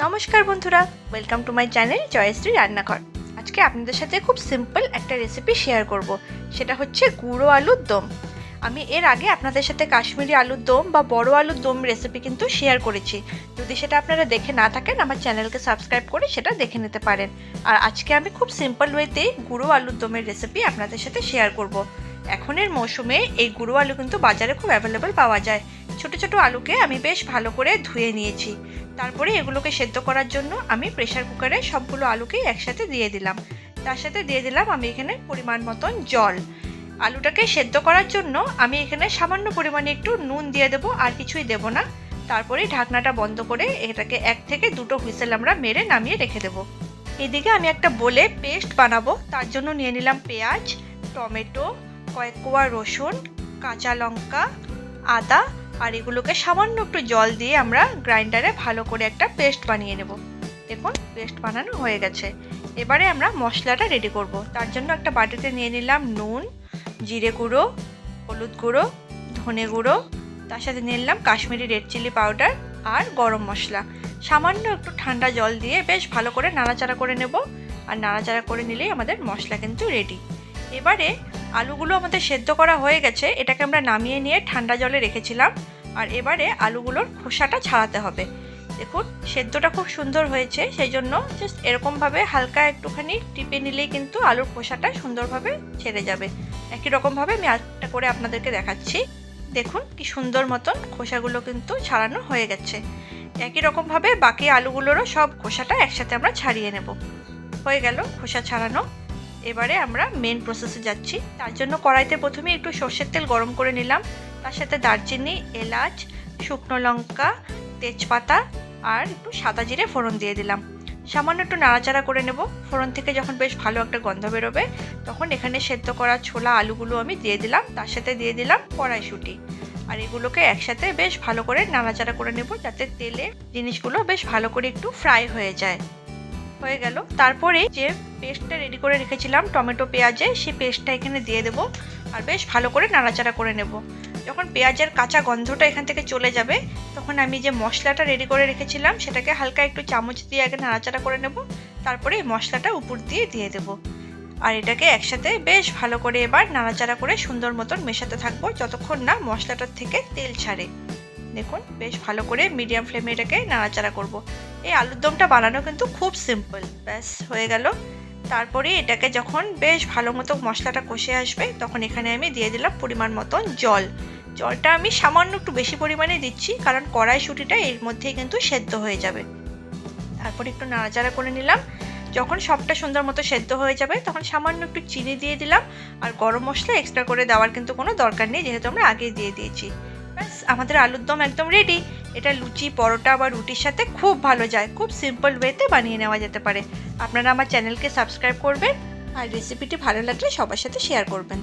নমস্কার বন্ধুরা, welcome to my channel Joyshree Rannaghar. আজকে আপনাদের সাথে খুব সিম্পল একটা রেসিপি শেয়ার করব, সেটা হচ্ছে গুঁড়ো আলুর দম। আমি এর আগে আপনাদের সাথে কাশ্মীরি আলুর দম বা বড় আলুর দম রেসিপি কিন্তু শেয়ার করেছি। যদি সেটা আপনারা দেখে না থাকেন, আমার চ্যানেলকে সাবস্ক্রাইব করে সেটা দেখে নিতে পারেন। আর আজকে আমি খুব সিম্পল ওয়েতেই গুঁড়ো আলুর দমের রেসিপি আপনাদের সাথে শেয়ার করব। এখনের মৌসুমে এই গুঁড়ো আলু কিন্তু বাজারে খুব অ্যাভেলেবেল পাওয়া যায়। ছোট ছোট আলুকে আমি বেশ ভালো করে ধুয়ে নিয়েছি। তারপরে এগুলোকে সেদ্ধ করার জন্য আমি প্রেসার কুকারে সবগুলো আলুকেই একসাথে দিয়ে দিলাম। তার সাথে দিয়ে দিলাম আমি এখানে পরিমাণ মতন জল। আলুটাকে সেদ্ধ করার জন্য আমি এখানে সামান্য পরিমাণে একটু নুন দিয়ে দেবো, আর কিছুই দেবো না। তারপরে ঢাকনাটা বন্ধ করে এটাকে 1 থেকে 2টো হুইসেল আমরা মেরে নামিয়ে রেখে দেবো। এদিকে আমি একটা বলে পেস্ট বানাবো, তার জন্য নিয়ে নিলাম পেঁয়াজ, টমেটো, কয়েক কোয়া রসুন, কাঁচা লঙ্কা, আদা, আর এগুলোকে সামান্য একটু জল দিয়ে আমরা গ্রাইন্ডারে ভালো করে একটা পেস্ট বানিয়ে নেব। দেখুন পেস্ট বানানো হয়ে গেছে। এবারে আমরা মশলাটা রেডি করব। তার জন্য একটা বাটিতে নিয়ে নিলাম নুন, জিরে গুঁড়ো, হলুদ গুঁড়ো, ধনে গুঁড়ো, তার সাথে নিয়ে নিলাম কাশ্মীরি রেড চিলি পাউডার আর গরম মশলা। সামান্য একটু ঠান্ডা জল দিয়ে বেশ ভালো করে নাড়াচাড়া করে নেব। আর নাড়াচাড়া করে নিলেই আমাদের মশলা কিন্তু রেডি। এবারে আলুগুলো আমাদের সেদ্ধ করা হয়ে গেছে, এটাকে আমরা নামিয়ে নিয়ে ঠান্ডা জলে রেখেছিলাম। আর এবারে আলুগুলোর খোসাটা ছাড়াতে হবে। দেখুন সেদ্ধটা খুব সুন্দর হয়েছে, সেই জন্য জাস্ট এরকমভাবে হালকা একটুখানি টিপে নিলেই কিন্তু আলুর খোসাটা সুন্দরভাবে ছেড়ে যাবে। একই রকমভাবে আমি আরেকটা করে আপনাদেরকে দেখাচ্ছি। দেখুন কি সুন্দর মতন খোসাগুলো কিন্তু ছাড়ানো হয়ে গেছে। একই রকমভাবে বাকি আলুগুলোরও সব খোসাটা একসাথে আমরা ছাড়িয়ে নেব। হয়ে গেল খোসা ছাড়ানো। এবারে আমরা মেন প্রসেসে যাচ্ছি। তার জন্য কড়াইতে প্রথমে একটু সর্ষের তেল গরম করে নিলাম। তার সাথে দারচিনি, এলাচ, শুকনো লঙ্কা, তেজপাতা আর একটু সাদা জিরে ফোড়ন দিয়ে দিলাম। সামান্য একটু নাড়াচাড়া করে নেব। ফোড়ন থেকে যখন বেশ ভালো একটা গন্ধ বেরোবে, তখন এখানে সেদ্ধ করা ছোলা আলুগুলো আমি দিয়ে দিলাম। তার সাথে দিয়ে দিলাম কড়াইশুঁটি। আর এগুলোকে একসাথে বেশ ভালো করে নাড়াচাড়া করে নেব, যাতে তেলে জিনিসগুলো বেশ ভালো করে একটু ফ্রাই হয়ে যায়। হয়ে গেল। তারপরে যে পেস্টটা রেডি করে রেখেছিলাম টমেটো পেঁয়াজে, সেই পেস্টটা এখানে দিয়ে দেবো। আর বেশ ভালো করে নাড়াচাড়া করে নেব। যখন পেঁয়াজের কাঁচা গন্ধটা এখান থেকে চলে যাবে, তখন আমি যে মশলাটা রেডি করে রেখেছিলাম সেটাকে হালকা একটু চামচ দিয়ে আগে নাড়াচাড়া করে নেব। তারপরে এই মশলাটা উপর দিয়ে দেবো। আর এটাকে একসাথে বেশ ভালো করে এবার নাড়াচাড়া করে সুন্দর মতন মেশাতে থাকবো, যতক্ষণ না মশলাটার থেকে তেল ছাড়ে। দেখুন বেশ ভালো করে মিডিয়াম ফ্লেমে এটাকে নাড়াচাড়া করব। এই আলুর দমটা বানানো কিন্তু খুব সিম্পল। ব্যাস হয়ে গেল। তারপরে এটাকে যখন বেশ ভালো মতো মশলাটা কষে আসবে, তখন এখানে আমি দিয়ে দিলাম পরিমাণ মতন জল। জলটা আমি সামান্য একটু বেশি পরিমাণে দিচ্ছি, কারণ কড়াইশুঁটিটা এর মধ্যেই কিন্তু সেদ্ধ হয়ে যাবে। তারপর একটু নাড়াচাড়া করে নিলাম। যখন সবটা সুন্দর মতো সেদ্ধ হয়ে যাবে, তখন সামান্য একটু চিনি দিয়ে দিলাম। আর গরম মশলা এক্সট্রা করে দেওয়ার কিন্তু কোনো দরকার নেই, যেহেতু আমরা আগে দিয়ে দিয়েছি। ব্যাস আমাদের আলুর দম একদম রেডি। এটা লুচি, পরোটা বা রুটির সাথে খুব ভালো যায়। খুব সিম্পল ওয়েতে বানিয়ে নেওয়া যেতে পারে। আপনারা আমার চ্যানেলকে সাবস্ক্রাইব করবেন, আর রেসিপিটি ভালো লাগলে সবার সাথে শেয়ার করবেন।